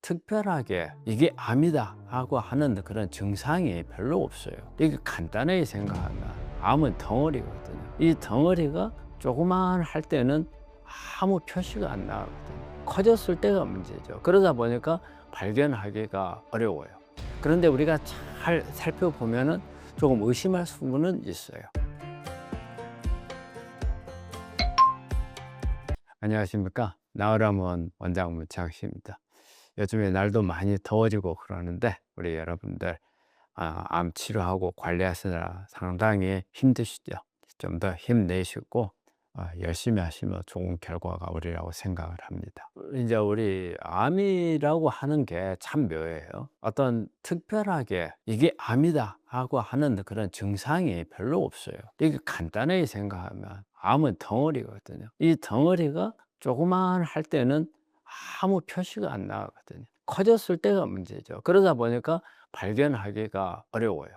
특별하게 이게 암이다 하고 하는 그런 증상이 별로 없어요. 이게 간단하게 생각하면 암은 덩어리거든요. 이 덩어리가 조그만 할 때는 아무 표시가 안 나거든요. 커졌을 때가 문제죠. 그러다 보니까 발견하기가 어려워요. 그런데 우리가 잘 살펴보면은 조금 의심할 수는 있어요. 안녕하십니까? 나으람원 원장 문창식입니다. 요즘에 날도 많이 더워지고 그러는데 우리 여러분들 암 치료하고 관리하시느라 상당히 힘드시죠. 좀 더 힘내시고 열심히 하시면 좋은 결과가 오리라고 생각을 합니다. 이제 우리 암이라고 하는 게 참 묘해요. 어떤 특별하게 이게 암이다 하고 하는 그런 증상이 별로 없어요. 이게 간단하게 생각하면 암은 덩어리거든요. 이 덩어리가 조그만 할 때는 아무 표시가 안 나거든요. 커졌을 때가 문제죠. 그러다 보니까 발견하기가 어려워요.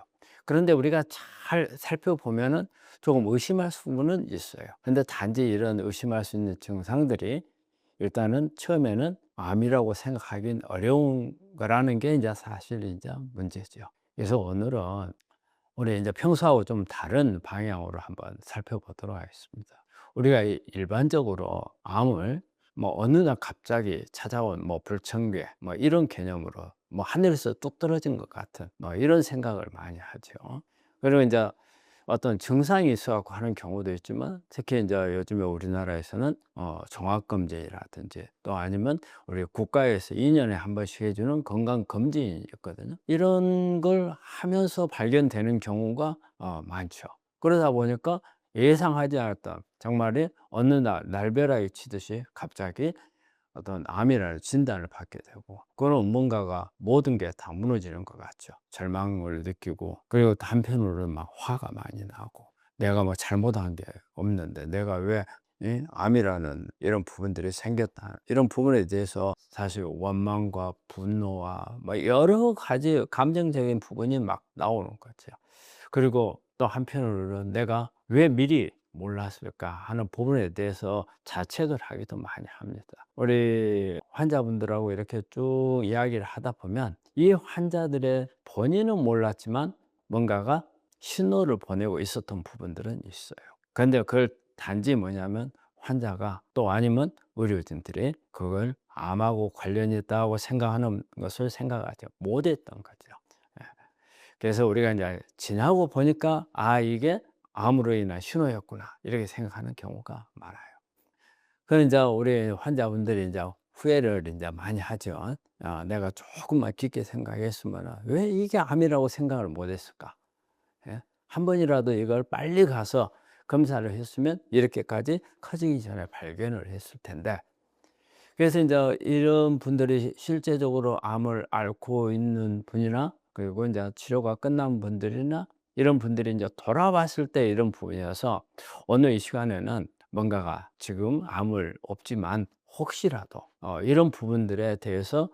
그런데 우리가 잘 살펴보면은 조금 의심할 수는 있어요. 근데 단지 이런 의심할 수 있는 증상들이 일단은 처음에는 암이라고 생각하기는 어려운 거라는 게 이제 사실 이제 문제죠. 그래서 오늘은 우리 이제 평소하고 좀 다른 방향으로 한번 살펴보도록 하겠습니다. 우리가 일반적으로 암을 뭐 어느 날 갑자기 찾아온 뭐 불청귀 뭐 이런 개념으로 뭐 하늘에서 뚝 떨어진 것 같은 뭐 이런 생각을 많이 하죠. 그리고 이제 어떤 증상이 있어 갖고 하는 경우도 있지만, 특히 이제 요즘에 우리나라에서는 종합검진이라든지 또 아니면 우리 국가에서 2년에 한 번씩 해주는 건강검진이 있거든요. 이런 걸 하면서 발견되는 경우가 많죠. 그러다 보니까 예상하지 않았던, 정말이 어느 날 날벼락이 치듯이 갑자기 어떤 암이라는 진단을 받게 되고, 그런 뭔가가 모든 게 다 무너지는 것 같죠. 절망을 느끼고, 그리고 또 한편으로는 막 화가 많이 나고, 내가 뭐 잘못한 게 없는데 내가 왜 암이라는 이런 부분들이 생겼다, 이런 부분에 대해서 사실 원망과 분노와 뭐 여러 가지 감정적인 부분이 막 나오는 거죠. 그리고 또 한편으로는 내가 왜 미리 몰랐을까 하는 부분에 대해서 자책을 하기도 많이 합니다. 우리 환자분들하고 이렇게 쭉 이야기를 하다 보면 이 환자들의 본인은 몰랐지만 뭔가가 신호를 보내고 있었던 부분들은 있어요. 그런데 그걸 단지 뭐냐면 환자가 또 아니면 의료진들이 그걸 암하고 관련이 있다고 생각하는 것을 생각하지 못했던 거죠. 예. 그래서 우리가 이제 지나고 보니까 이게 암으로 인한 신호였구나, 이렇게 생각하는 경우가 많아요. 그럼 이제 우리 환자분들이 이제 후회를 이제 많이 하죠. 내가 조금만 깊게 생각했으면 왜 이게 암이라고 생각을 못 했을까? 예? 한 번이라도 이걸 빨리 가서 검사를 했으면 이렇게까지 커지기 전에 발견을 했을 텐데. 그래서 이제 이런 분들이 실제적으로 암을 앓고 있는 분이나, 그리고 이제 치료가 끝난 분들이나, 이런 분들이 이제 돌아봤을 때 이런 부분이어서 오늘 이 시간에는 뭔가가 지금 암을 없지만 혹시라도 이런 부분들에 대해서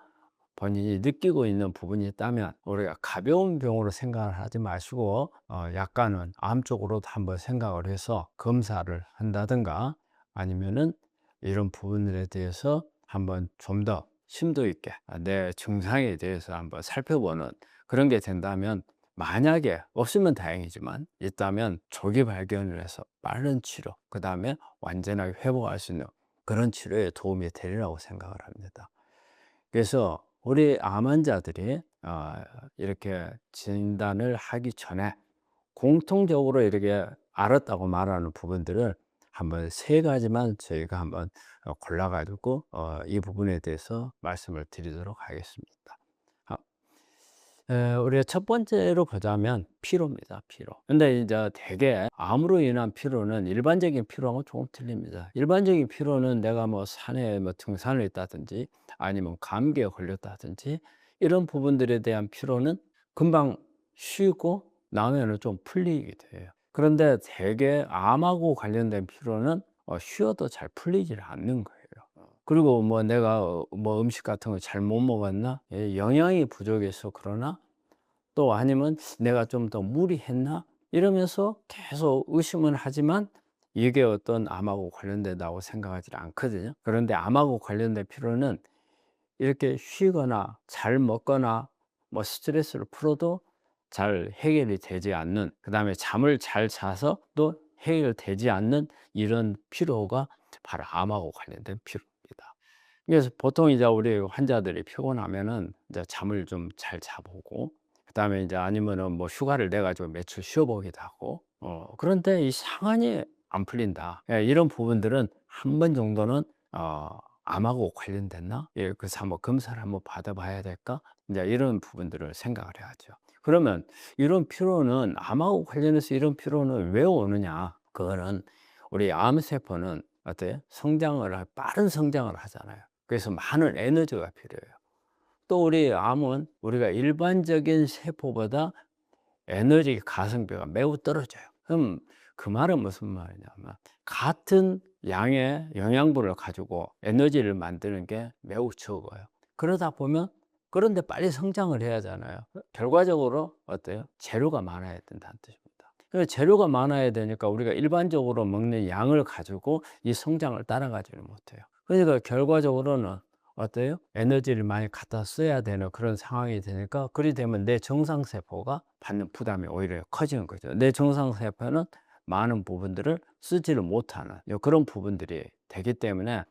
본인이 느끼고 있는 부분이 있다면 우리가 가벼운 병으로 생각을 하지 마시고 약간은 암 쪽으로도 한번 생각을 해서 검사를 한다든가, 아니면은 이런 부분들에 대해서 한번 좀 더 심도 있게 내 증상에 대해서 한번 살펴보는 그런 게 된다면, 만약에 없으면 다행이지만 있다면 조기 발견을 해서 빠른 치료, 그 다음에 완전하게 회복할 수 있는 그런 치료에 도움이 되리라고 생각을 합니다. 그래서 우리 암 환자들이 이렇게 진단을 하기 전에 공통적으로 이렇게 알았다고 말하는 부분들을 한번 세 가지만 저희가 한번 골라 가지고 이 부분에 대해서 말씀을 드리도록 하겠습니다. 아, 우리가 첫 번째로 보자면 피로입니다. 피로. 근데 이제 대개 암으로 인한 피로는 일반적인 피로하고 조금 틀립니다. 일반적인 피로는 내가 뭐 산에 뭐 등산을 했다든지 아니면 감기에 걸렸다든지 이런 부분들에 대한 피로는 금방 쉬고 나면은 좀 풀리게 돼요. 그런데 대개 암하고 관련된 피로는 쉬어도 잘 풀리질 않는 거예요. 그리고 뭐 내가 뭐 음식 같은 거 잘 못 먹었나? 영양이 부족해서 그러나? 또 아니면 내가 좀 더 무리했나? 이러면서 계속 의심은 하지만 이게 어떤 암하고 관련된다고 생각하지 않거든요. 그런데 암하고 관련된 피로는 이렇게 쉬거나 잘 먹거나 뭐 스트레스를 풀어도 잘 해결이 되지 않는, 그다음에 잠을 잘 자서 또 해결되지 않는 이런 피로가 바로 암하고 관련된 피로입니다. 그래서 보통 이제 우리 환자들이 피곤하면은 이제 잠을 좀 잘 자보고, 그다음에 이제 아니면은 뭐 휴가를 내 가지고 며칠 쉬어 보기도 하고, 그런데 이 상한이 안 풀린다, 예, 이런 부분들은 한 번 정도는 암하고 관련됐나? 예, 그래서 한번 검사를 한번 받아 봐야 될까? 이제 이런 부분들을 생각을 해야죠. 그러면 이런 피로는, 암하고 관련해서 이런 피로는 왜 오느냐? 그거는 우리 암세포는 어때요? 빠른 성장을 하잖아요. 그래서 많은 에너지가 필요해요. 또 우리 암은 우리가 일반적인 세포보다 에너지 가성비가 매우 떨어져요. 그럼 그 말은 무슨 말이냐면, 같은 양의 영양분을 가지고 에너지를 만드는 게 매우 적어요. 그러다 보면, 그런데 빨리 성장을 해야 하잖아요. 결과적으로 어때요? 재료가 많아야 된다는 뜻입니다. 그래서 재료가 많아야 되니까 우리가 일반적으로 먹는 양을 가지고 이 성장을 따라가지는 못해요. 그러니까 결과적으로는 어때요? 에너지를 많이 갖다 써야 되는 그런 상황이 되니까, 그리 되면 내 정상세포가 받는 부담이 오히려 커지는 거죠. 내 정상세포는 많은 부분들을 쓰지를 못하는 그런 부분들이 되기 때문에,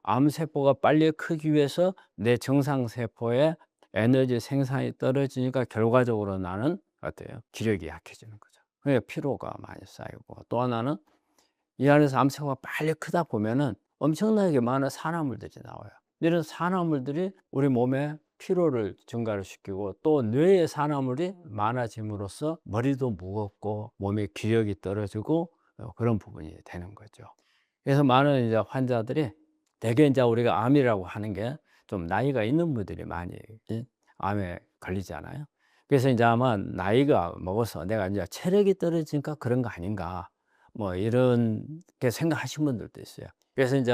암세포가 빨리 크기 위해서 내 정상세포의 에너지 생산이 떨어지니까 결과적으로 나는 어때요? 기력이 약해지는 거죠. 그러니까 피로가 많이 쌓이고, 또 하나는 이 안에서 암세포가 빨리 크다 보면은 엄청나게 많은 산화물들이 나와요. 이런 산화물들이 우리 몸에 피로를 증가를 시키고, 또 뇌의 산화물이 많아짐으로써 머리도 무겁고 몸의 기력이 떨어지고, 그런 부분이 되는 거죠. 그래서 많은 이제 환자들이, 대개 이제 우리가 암이라고 하는 게 좀 나이가 있는 분들이 많이 암에 걸리잖아요. 그래서 이제 아마 나이가 먹어서 내가 이제 체력이 떨어지니까 그런 거 아닌가, 뭐 이렇게 생각하신 분들도 있어요. 그래서 이제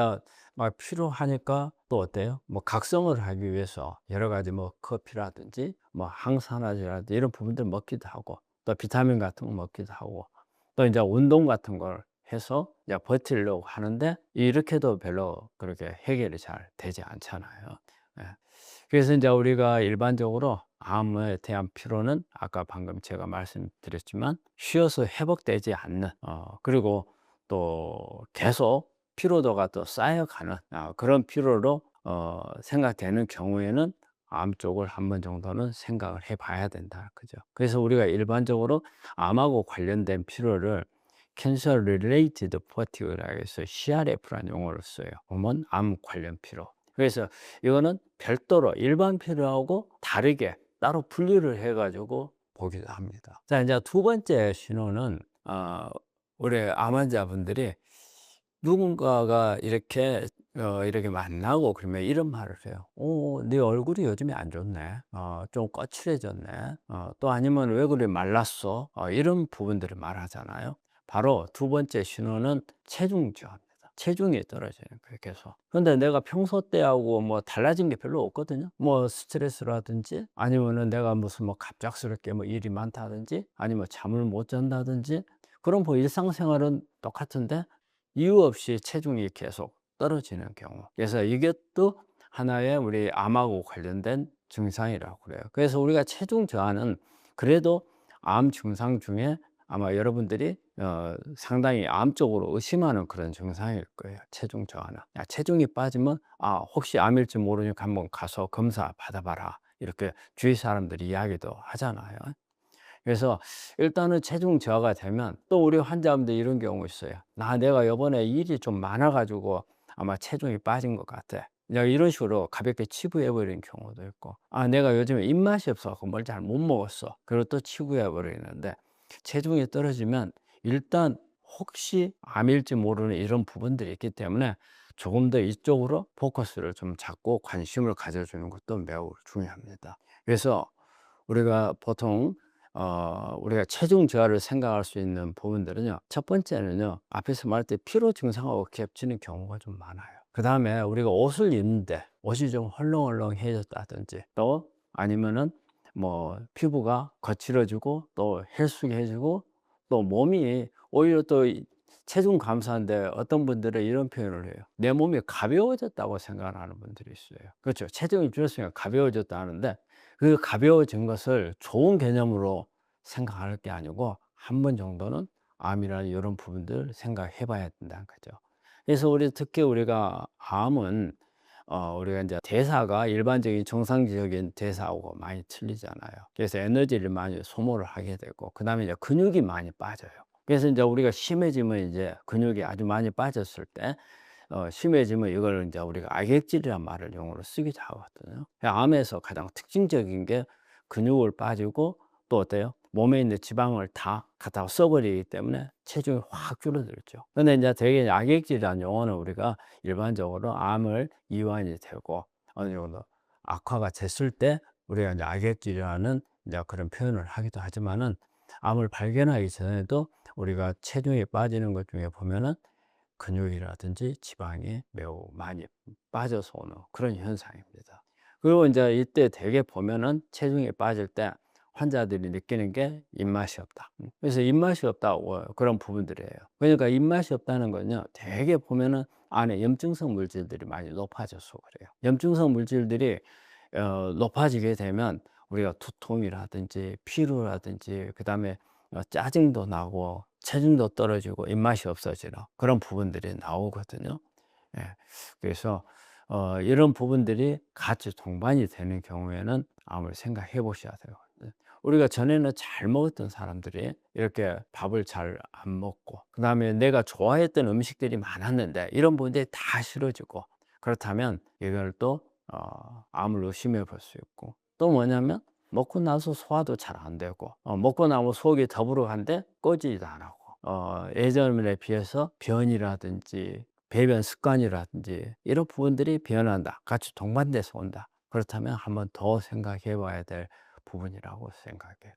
막 피로하니까 또 어때요? 뭐 각성을 하기 위해서 여러 가지 뭐 커피라든지 뭐 항산화제라든지 이런 부분들 먹기도 하고, 또 비타민 같은 거 먹기도 하고, 또 이제 운동 같은 걸 해서 이제 버티려고 하는데, 이렇게도 별로 그렇게 해결이 잘 되지 않잖아요. 예. 그래서 이제 우리가 일반적으로 암에 대한 피로는 아까 방금 제가 말씀드렸지만 쉬어서 회복되지 않는, 그리고 또 계속 피로도가 또 쌓여가는 그런 피로로 생각되는 경우에는 암 쪽을 한 번 정도는 생각을 해 봐야 된다, 그죠? 그래서 우리가 일반적으로 암하고 관련된 피로를 Cancer Related Fatigue라고 해서 CRF라는 용어를 써요. 보면 암 관련 피로. 그래서 이거는 별도로 일반 피로하고 다르게 따로 분류를 해 가지고 보기도 합니다. 자, 이제 두 번째 신호는, 우리 암 환자분들이 누군가가 이렇게 만나고 그러면 이런 말을 해요. 네 얼굴이 요즘에 안 좋네. 좀 거칠해졌네. 또 아니면 왜 그래 말랐어. 이런 부분들을 말하잖아요. 바로 두 번째 신호는 체중 저하입니다. 체중이 떨어지는 거예요, 계속. 그런데 내가 평소 때하고 뭐 달라진 게 별로 없거든요. 뭐 스트레스라든지, 아니면은 내가 무슨 뭐 갑작스럽게 뭐 일이 많다든지, 아니면 잠을 못 잔다든지, 그럼 뭐 일상생활은 똑같은데 이유 없이 체중이 계속 떨어지는 경우. 그래서 이것도 하나의 우리 암하고 관련된 증상이라고 그래요. 그래서 우리가 체중 저하는 그래도 암 증상 중에 아마 여러분들이 상당히 암 쪽으로 의심하는 그런 증상일 거예요. 체중 저하는. 체중이 빠지면 혹시 암일지 모르니까 한번 가서 검사 받아봐라, 이렇게 주위 사람들이 이야기도 하잖아요. 그래서 일단은 체중 저하가 되면, 또 우리 환자분들 이런 경우 있어요. 내가 요번에 일이 좀 많아 가지고 아마 체중이 빠진 것 같아. 이런 식으로 가볍게 치부해 버리는 경우도 있고, 내가 요즘에 입맛이 없어 갖고 뭘 잘 못 먹었어. 그리고 또 치부해 버리는데, 체중이 떨어지면 일단 혹시 암일지 모르는 이런 부분들이 있기 때문에 조금 더 이쪽으로 포커스를 좀 잡고 관심을 가져주는 것도 매우 중요합니다. 그래서 우리가 보통 우리가 체중 저하를 생각할 수 있는 부분들은요, 첫 번째는요, 앞에서 말할 때 피로 증상하고 겹치는 경우가 좀 많아요. 그 다음에 우리가 옷을 입는데 옷이 좀 헐렁헐렁해졌다든지, 또 아니면은 뭐 피부가 거칠어지고 또 헬쑥해지고, 또 몸이 오히려 또 체중 감소하는데 어떤 분들은 이런 표현을 해요. 내 몸이 가벼워졌다고 생각하는 분들이 있어요. 그렇죠. 체중이 줄었으니까 가벼워졌다 하는데 그 가벼워진 것을 좋은 개념으로 생각할 게 아니고 한 번 정도는 암이라는 이런 부분들 생각해 봐야 된다는 거죠. 그래서 특히 우리가 암은 우리가 이제 대사가 일반적인 정상적인 대사하고 많이 틀리잖아요. 그래서 에너지를 많이 소모를 하게 되고 그다음에 이제 근육이 많이 빠져요. 그래서 이제 우리가 심해지면 이제 근육이 아주 많이 빠졌을 때 심해지면 이걸 이제 우리가 악액질이라는 말을 용어로 쓰기도 하거든요. 암에서 가장 특징적인 게 근육을 빠지고 또 어때요? 몸에 있는 지방을 다 갖다가 써버리기 때문에 체중이 확 줄어들죠. 근데 이제 되게 악액질이라는 용어는 우리가 일반적으로 암을 이완이 되고 어느 정도 악화가 됐을 때 우리가 이제 악액질이라는 이제 그런 표현을 하기도 하지만은 암을 발견하기 전에도 우리가 체중이 빠지는 것 중에 보면은 근육이라든지 지방이 매우 많이 빠져서 오는 그런 현상입니다. 그리고 이제 이때 대개 보면은 체중이 빠질 때 환자들이 느끼는 게 입맛이 없다. 그래서 입맛이 없다고 그런 부분들이에요. 그러니까 입맛이 없다는 건요, 대개 보면은 안에 염증성 물질들이 많이 높아져서 그래요. 염증성 물질들이 높아지게 되면 우리가 두통이라든지 피로라든지 그다음에 짜증도 나고 체중도 떨어지고 입맛이 없어지는 그런 부분들이 나오거든요. 예. 그래서 이런 부분들이 같이 동반이 되는 경우에는 암을 생각해 보셔야 돼요. 네. 우리가 전에는 잘 먹었던 사람들이 이렇게 밥을 잘 안 먹고 그다음에 내가 좋아했던 음식들이 많았는데 이런 부분들이 다 싫어지고 그렇다면 이걸 또 암을 의심해 볼 수 있고 또 뭐냐면 먹고 나서 소화도 잘 안 되고 먹고 나면 속이 더부룩한데 꺼지지도 안 하고 예전에 비해서 변이라든지 배변 습관이라든지 이런 부분들이 변한다. 같이 동반돼서 온다. 그렇다면 한번 더 생각해 봐야 될 부분이라고 생각해요.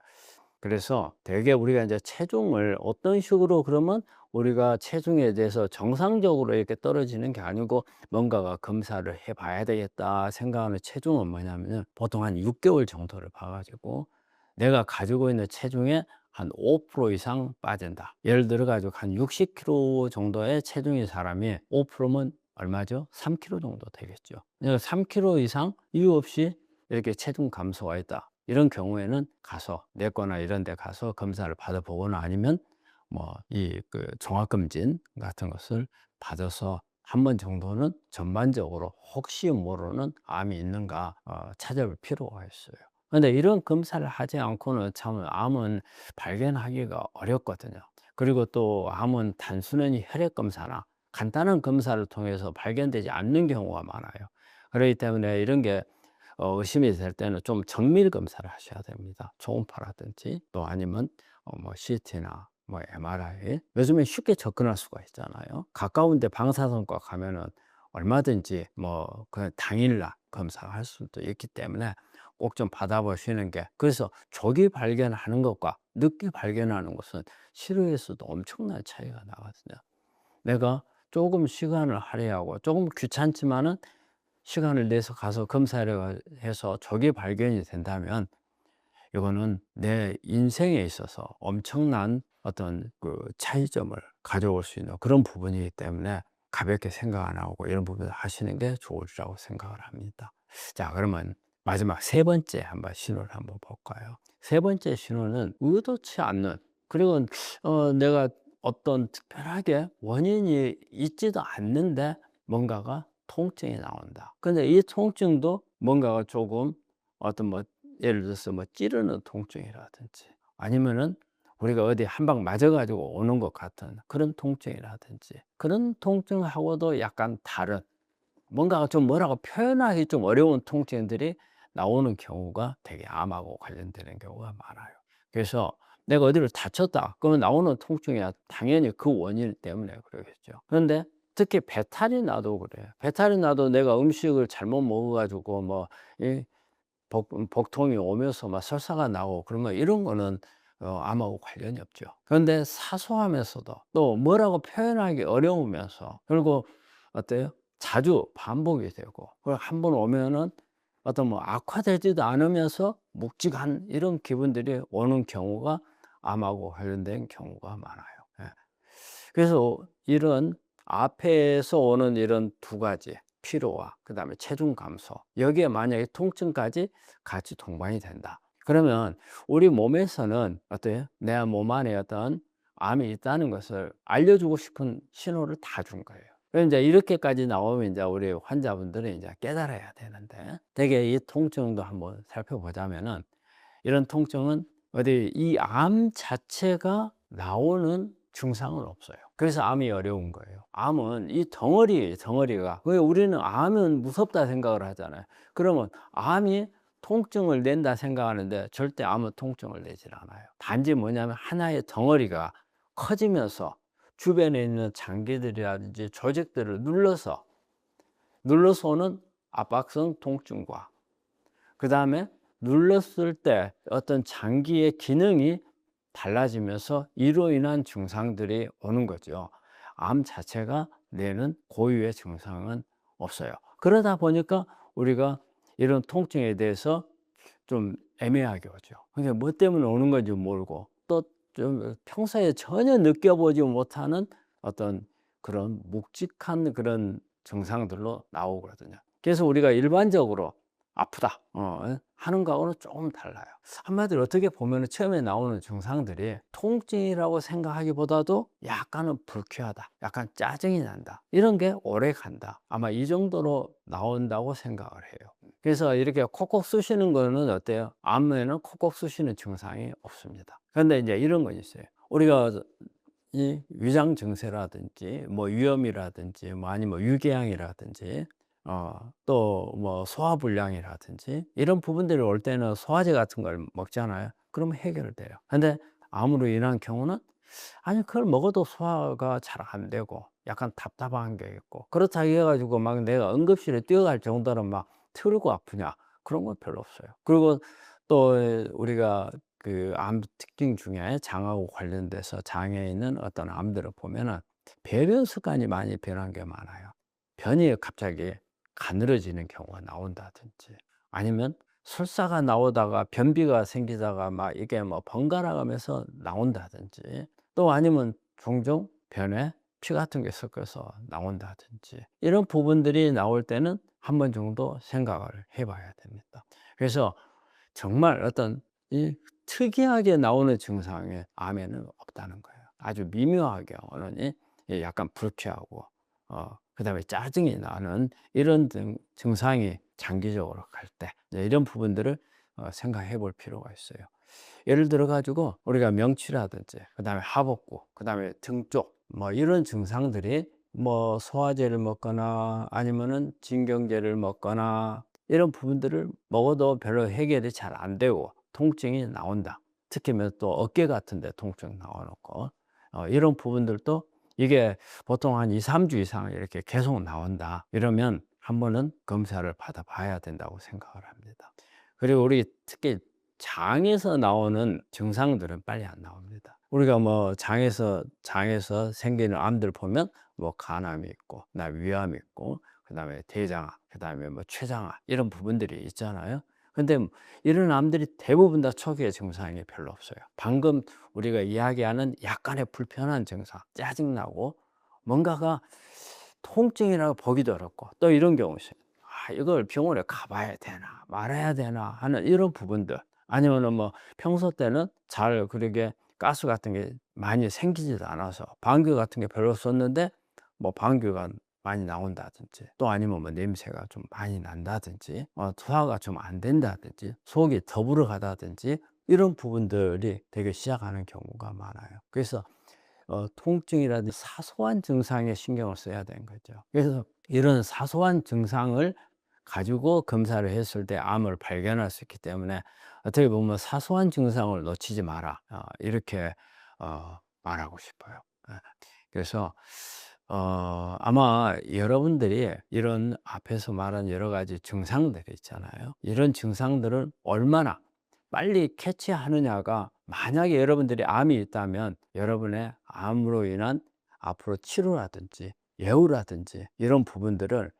그래서 대개 우리가 이제 체중을 어떤 식으로 그러면 우리가 체중에 대해서 정상적으로 이렇게 떨어지는 게 아니고 뭔가가 검사를 해 봐야 되겠다 생각하는 체중은 뭐냐면은 보통 한 6개월 정도를 봐 가지고 내가 가지고 있는 체중의 한 5% 이상 빠진다. 예를 들어 가지고 한 60kg 정도의 체중인 사람이 5%면 얼마죠? 3kg 정도 되겠죠. 그러니까 3kg 이상 이유 없이 이렇게 체중 감소가 있다. 이런 경우에는 가서 내과나 이런 데 가서 검사를 받아 보거나 아니면 뭐 종합검진 같은 것을 받아서 한 번 정도는 전반적으로 혹시 모르는 암이 있는가 찾아볼 필요가 있어요. 근데 이런 검사를 하지 않고는 참 암은 발견하기가 어렵거든요. 그리고 또 암은 단순히 혈액 검사나 간단한 검사를 통해서 발견되지 않는 경우가 많아요. 그렇기 때문에 이런 게 의심이 될 때는 좀 정밀 검사를 하셔야 됩니다. 초음파라든지 또 아니면 뭐 CT나 뭐 MRI. 요즘에 쉽게 접근할 수가 있잖아요. 가까운 데 방사선과 가면은 얼마든지 뭐 그 당일날 검사할 수도 있기 때문에 꼭 좀 받아보시는 게, 그래서 조기 발견하는 것과 늦게 발견하는 것은 치료에서도 엄청난 차이가 나거든요. 내가 조금 시간을 할애하고 조금 귀찮지만은 시간을 내서 가서 검사를 해서 조기 발견이 된다면 이거는 내 인생에 있어서 엄청난 어떤 그 차이점을 가져올 수 있는 그런 부분이기 때문에 가볍게 생각 안 하고 이런 부분을 하시는 게 좋으리라고 생각을 합니다. 자, 그러면 마지막 세 번째 한번 신호를 한번 볼까요? 세 번째 신호는 의도치 않는, 그리고 내가 어떤 특별하게 원인이 있지도 않는데 뭔가가 통증이 나온다. 근데 이 통증도 뭔가가 조금 어떤 뭐 예를 들어서 뭐 찌르는 통증이라든지 아니면은 우리가 어디 한 방 맞아 가지고 오는 것 같은 그런 통증이라든지 그런 통증하고도 약간 다른 뭔가 좀 뭐라고 표현하기 좀 어려운 통증들이 나오는 경우가 되게 암하고 관련되는 경우가 많아요. 그래서 내가 어디를 다쳤다 그러면 나오는 통증이야 당연히 그 원인 때문에 그러겠죠. 그런데 특히 배탈이 나도 그래요. 배탈이 나도 내가 음식을 잘못 먹어 가지고 뭐이 복통이 오면서 막 설사가 나고 그러면 이런 거는 암하고 관련이 없죠. 그런데 사소하면서도 또 뭐라고 표현하기 어려우면서 그리고 어때요? 자주 반복이 되고 그리고 한 번 오면은 어떤 뭐 악화되지도 않으면서 묵직한 이런 기분들이 오는 경우가 암하고 관련된 경우가 많아요. 예. 그래서 이런 앞에서 오는 이런 두 가지 피로와 그다음에 체중 감소, 여기에 만약에 통증까지 같이 동반이 된다. 그러면 우리 몸에서는 어때요? 내 몸 안에 어떤 암이 있다는 것을 알려주고 싶은 신호를 다 준 거예요. 그래서 이제 이렇게까지 나오면 이제 우리 환자분들은 이제 깨달아야 되는데, 대개 이 통증도 한번 살펴보자면은, 이런 통증은 어디 이 암 자체가 나오는 증상은 없어요. 그래서 암이 어려운 거예요. 암은 이 덩어리가, 왜 우리는 암은 무섭다 생각을 하잖아요. 그러면 암이 통증을 낸다 생각하는데 절대 암은 통증을 내질 않아요. 단지 뭐냐면 하나의 덩어리가 커지면서 주변에 있는 장기들이라든지 조직들을 눌러서 오는 압박성 통증과, 그 다음에 눌렀을 때 어떤 장기의 기능이 달라지면서 이로 인한 증상들이 오는 거죠. 암 자체가 내는 고유의 증상은 없어요. 그러다 보니까 우리가 이런 통증에 대해서 좀 애매하게 오죠. 그러니까 뭐 때문에 오는 건지 모르고, 또 좀 평소에 전혀 느껴보지 못하는 어떤 그런 묵직한 그런 증상들로 나오거든요. 그래서 우리가 일반적으로 아프다 하는 거하고는 조금 달라요. 한마디로 어떻게 보면 처음에 나오는 증상들이 통증이라고 생각하기보다도 약간은 불쾌하다, 약간 짜증이 난다, 이런 게 오래 간다, 아마 이 정도로 나온다고 생각을 해요. 그래서 이렇게 콕콕 쑤시는 거는 어때요? 암에는 콕콕 쑤시는 증상이 없습니다. 그런데 이제 이런 건 있어요. 우리가 이 위장 증세라든지 뭐 위염이라든지 뭐 아니면 유궤양이라든지 또 뭐 소화불량이라든지 이런 부분들이 올 때는 소화제 같은 걸 먹잖아요. 그러면 해결돼요. 근데 암으로 인한 경우는 아니 그걸 먹어도 소화가 잘 안 되고 약간 답답한 게 있고, 그렇다고 해 가지고 막 내가 응급실에 뛰어갈 정도로 막 트이고 아프냐, 그런 건 별로 없어요. 그리고 또 우리가 그 암 특징 중에 장하고 관련돼서 장에 있는 어떤 암들을 보면은 배변 습관이 많이 변한 게 많아요. 변이 갑자기 가늘어지는 경우가 나온다든지, 아니면 설사가 나오다가 변비가 생기다가 막 이게 뭐 번갈아 가면서 나온다든지, 또 아니면 종종 변에 피 같은 게 섞여서 나온다든지, 이런 부분들이 나올 때는 한 번 정도 생각을 해 봐야 됩니다. 그래서 정말 어떤 이 특이하게 나오는 증상이 암에는 없다는 거예요. 아주 미묘하게 오는 약간 불쾌하고 그다음에 짜증이 나는 이런 증상이 장기적으로 갈 때 이런 부분들을 생각해 볼 필요가 있어요. 예를 들어 가지고 우리가 명치라든지 그다음에 하복부, 그다음에 등 쪽 뭐 이런 증상들이 뭐 소화제를 먹거나 아니면은 진경제를 먹거나 이런 부분들을 먹어도 별로 해결이 잘 안 되고 통증이 나온다. 특히 또 어깨 같은 데 통증 나와 놓고 이런 부분들도 이게 보통 한 2-3주 이상 이렇게 계속 나온다, 이러면 한 번은 검사를 받아 봐야 된다고 생각을 합니다. 그리고 우리 특히 장에서 나오는 증상들은 빨리 안 나옵니다. 우리가 뭐 장에서 생기는 암들 보면 뭐 간암이 있고 위암이 있고 그다음에 대장암, 그다음에 뭐 췌장암, 이런 부분들이 있잖아요. 근데 이런 암들이 대부분 다 초기의 증상이 별로 없어요. 방금 우리가 이야기하는 약간의 불편한 증상, 짜증나고 뭔가가 통증이라고 보기도 어렵고, 또 이런 경우 있어요. '아 이걸 병원에 가 봐야 되나 말아야 되나.' 하는 이런 부분들, 아니면은 뭐 평소 때는 잘 그렇게 가스 같은 게 많이 생기지도 않아서 방귀 같은 게 별로 없었는데 뭐 방귀가 많이 나온다든지, 또 아니면 뭐 냄새가 좀 많이 난다든지 소화가 좀 안 된다든지 속이 더부러 가다든지, 이런 부분들이 되게 시작하는 경우가 많아요. 그래서 통증이라든지 사소한 증상에 신경을 써야 되는 거죠. 그래서 이런 사소한 증상을 가지고 검사를 했을 때 암을 발견할 수 있기 때문에 어떻게 보면 "사소한 증상을 놓치지 마라." 이렇게 말하고 싶어요. 예. 그래서 아마 여러분들이 이런 앞에서 말한 여러 가지 증상들이 있잖아요. 이런 증상들을 얼마나 빨리 캐치하느냐가, 만약에 여러분들이 암이 있다면 여러분의 암으로 인한 앞으로 치료라든지 예후라든지 이런 부분들을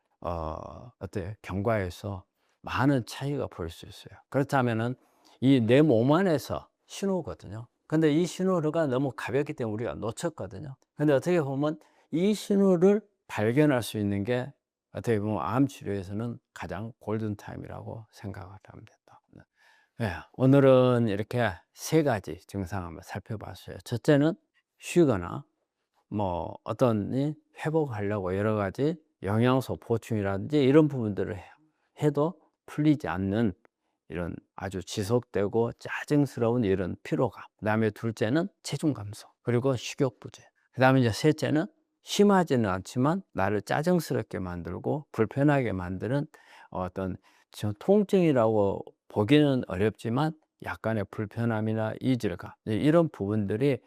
어때요? 경과에서 많은 차이가 보일 수 있어요. 그렇다면은 이 내 몸 안에서 신호거든요. 근데 이 신호가 너무 가볍기 때문에 우리가 놓쳤거든요. 근데 어떻게 보면 이 신호를 발견할 수 있는 게 어떻게 보면 암 치료에서는 가장 골든타임이라고 생각을 합니다. 네. 오늘은 이렇게 세 가지 증상 한번 살펴봤어요. 첫째는 쉬거나 뭐 어떤 회복하려고 여러 가지 영양소 보충이라든지 이런 부분들을 해도 풀리지 않는 이런 아주 지속되고 짜증스러운 이런 피로감. 그다음에 둘째는 체중 감소, 그리고 식욕 부재. 그다음에 이제 셋째는 심하지는 않지만 나를 짜증스럽게 만들고 불편하게 만드는 어떤 통증이라고 보기는 어렵지만 약간의 불편함이나 이질감, 이런 부분들이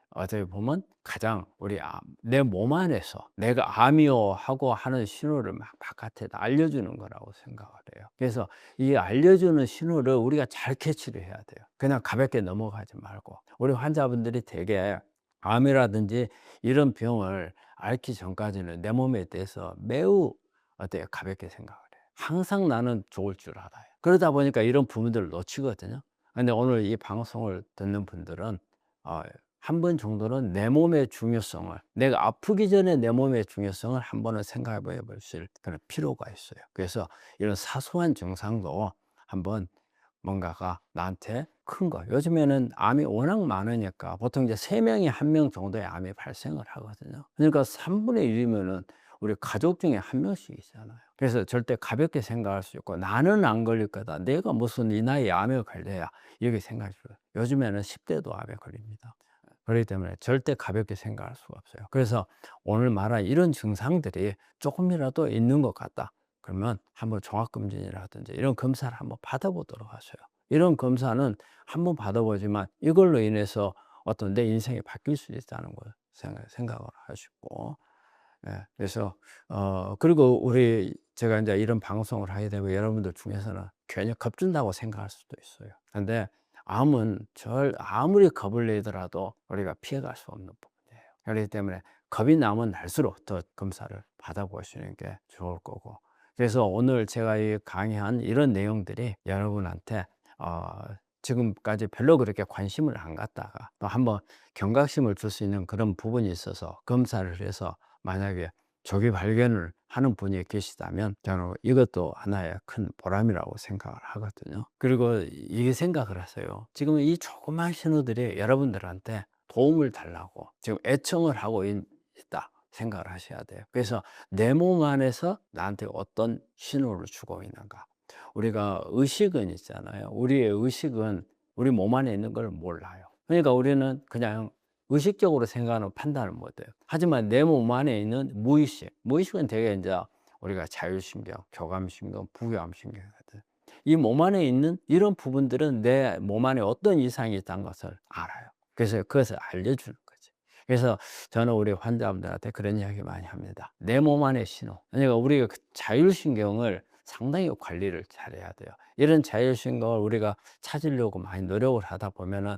어떻게 보면 가장 우리 내 몸 안에서 내가 암이요 하고 하는 신호를 막 바깥에다 알려주는 거라고 생각을 해요. 그래서 이 알려주는 신호를 우리가 잘 캐치를 해야 돼요. 그냥 가볍게 넘어가지 말고. 우리 환자분들이 되게 암이라든지 이런 병을 앓기 전까지는 내 몸에 대해서 매우 어때요? 가볍게 생각을 해요. 항상 나는 좋을 줄 알아요. 그러다 보니까 이런 부분들을 놓치거든요. 근데 오늘 이 방송을 듣는 분들은 한 번 정도는 내 몸의 중요성을, 내가 아프기 전에 내 몸의 중요성을 한 번은 생각해 볼 그런 필요가 있어요. 그래서 이런 사소한 증상도 한번 뭔가가 나한테 큰 거, 요즘에는 암이 워낙 많으니까 보통 이제 3명이 1명 정도의 암이 발생을 하거든요. 그러니까 3분의 1이면은 우리 가족 중에 1명씩 있잖아요. 그래서 절대 가볍게 생각할 수 있고, 나는 안 걸릴 거다, 내가 무슨 이 나이에 암에 걸려야, 이렇게 생각할 수. 요즘에는 10대도 암에 걸립니다. 그렇기 때문에 절대 가볍게 생각할 수가 없어요. 그래서 오늘 말한 이런 증상들이 조금이라도 있는 것 같다, 그러면 한번 종합검진이라든지 이런 검사를 한번 받아보도록 하세요. 이런 검사는 한번 받아보지만 이걸로 인해서 어떤 내 인생이 바뀔 수 있다는 걸 생각을 하시고, 예, 그래서 그리고 제가 이제 이런 방송을 하게 되고 여러분들 중에서는 괜히 겁준다고 생각할 수도 있어요. 근데 암은 아무리 겁을 내더라도 우리가 피해갈 수 없는 부분이에요. 그렇기 때문에 겁이 나면 날수록 더 검사를 받아보시는 게 좋을 거고. 그래서 오늘 제가 이 강의한 이런 내용들이 여러분한테 지금까지 별로 그렇게 관심을 안 갖다가 또 한번 경각심을 줄 수 있는 그런 부분이 있어서 검사를 해서 만약에 조기 발견을 하는 분이 계시다면 저는 이것도 하나의 큰 보람이라고 생각을 하거든요. 그리고 이 생각을 하세요. 지금 이 조그만 신호들이 여러분들한테 도움을 달라고 지금 애청을 하고 있다 생각을 하셔야 돼요. 그래서 내 몸 안에서 나한테 어떤 신호를 주고 있는가. 우리가 의식은 있잖아요. 우리의 의식은 우리 몸 안에 있는 걸 몰라요. 그러니까 우리는 그냥 의식적으로 생각하는 판단을 못 해요. 하지만 내 몸 안에 있는 무의식은 되게 이제 우리가 자율신경, 교감신경, 부교감신경이거든. 이 몸 안에 있는 이런 부분들은 내 몸 안에 어떤 이상이 있다는 것을 알아요. 그래서 그것을 알려주는 거지. 그래서 저는 우리 환자분들한테 그런 이야기 많이 합니다. 내 몸 안의 신호. 그러니까 우리가 그 자율신경을 상당히 관리를 잘해야 돼요. 이런 자율신경을 우리가 찾으려고 많이 노력을 하다 보면은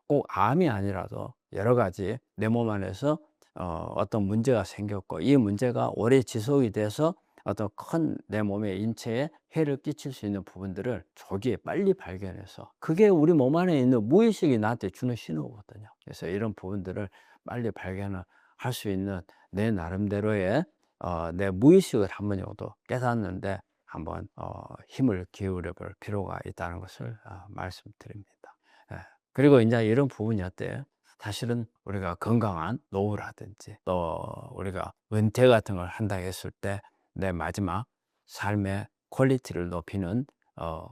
꼭 암이 아니라도 여러 가지 내 몸 안에서 어떤 문제가 생겼고, 이 문제가 오래 지속이 돼서 어떤 큰 내 몸의 인체에 해를 끼칠 수 있는 부분들을 조기에 빨리 발견해서, 그게 우리 몸 안에 있는 무의식이 나한테 주는 신호거든요. 그래서 이런 부분들을 빨리 발견을 할 수 있는 내 나름대로의 내 무의식을 한번 정도 깨닫는데 한번 힘을 기울여 볼 필요가 있다는 것을 말씀드립니다. 예. 그리고 이제 이런 부분이 어때요? 사실은 우리가 건강한 노후라든지 또 우리가 은퇴 같은 걸 한다 했을 때 내 마지막 삶의 퀄리티를 높이는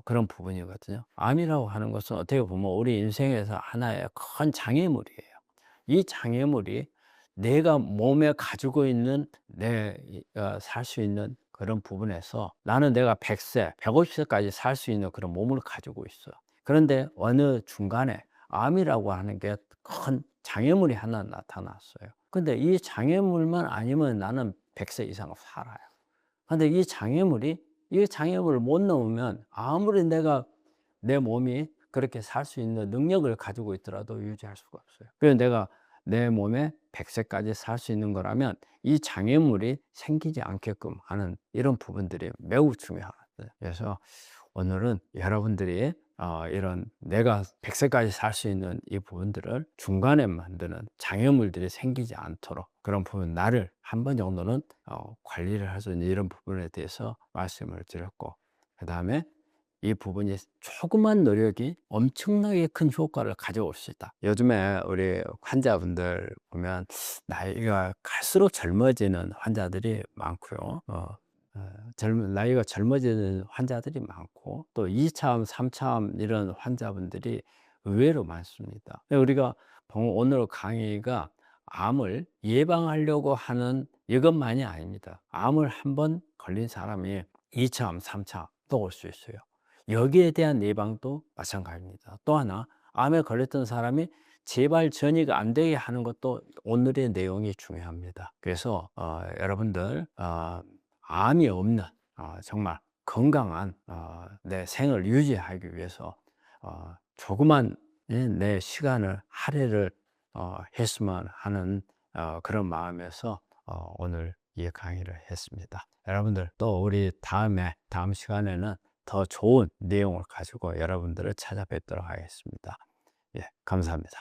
그런 부분이거든요. 암이라고 하는 것은 어떻게 보면 우리 인생에서 하나의 큰 장애물이에요. 이 장애물이 내가 몸에 가지고 있는 살 수 있는 그런 부분에서, 나는 내가 100세, 150세까지 살 수 있는 그런 몸을 가지고 있어. 그런데 어느 중간에 암이라고 하는 게 큰 장애물이 하나 나타났어요. 근데 이 장애물만 아니면 나는 100세 이상 살아요. 근데 이 장애물을 못 넘으면 아무리 내 몸이 그렇게 살 수 있는 능력을 가지고 있더라도 유지할 수가 없어요. 그래서 내가 내 몸에 100세까지 살 수 있는 거라면 이 장애물이 생기지 않게끔 하는 이런 부분들이 매우 중요하거든요. 그래서 오늘은 여러분들이 이런 내가 100세까지 살 수 있는 이 부분들을 중간에 만드는 장애물들이 생기지 않도록 그런 부분 나를 한 번 정도는 관리를 할 수 있는 이런 부분에 대해서 말씀을 드렸고, 그 다음에 이 부분이 조그만 노력이 엄청나게 큰 효과를 가져올 수 있다. 요즘에 우리 환자분들 보면 나이가 갈수록 젊어지는 환자들이 많고요. 나이가 젊어지는 환자들이 많고 또 2차암, 3차암 이런 환자분들이 의외로 많습니다. 우리가 오늘 강의가 암을 예방하려고 하는 이것만이 아닙니다. 암을 한번 걸린 사람이 2차암, 3차 또 올 수 있어요. 여기에 대한 예방도 마찬가지입니다. 또 하나, 암에 걸렸던 사람이 재발 전이가 안 되게 하는 것도 오늘의 내용이 중요합니다. 그래서 여러분들 암이 없는 정말 건강한 내 생을 유지하기 위해서 조그만 내 시간을 할애를 했으면 하는 그런 마음에서 오늘 이 강의를 했습니다. 여러분들 또 우리 다음 시간에는 더 좋은 내용을 가지고 여러분들을 찾아뵙도록 하겠습니다. 예, 감사합니다.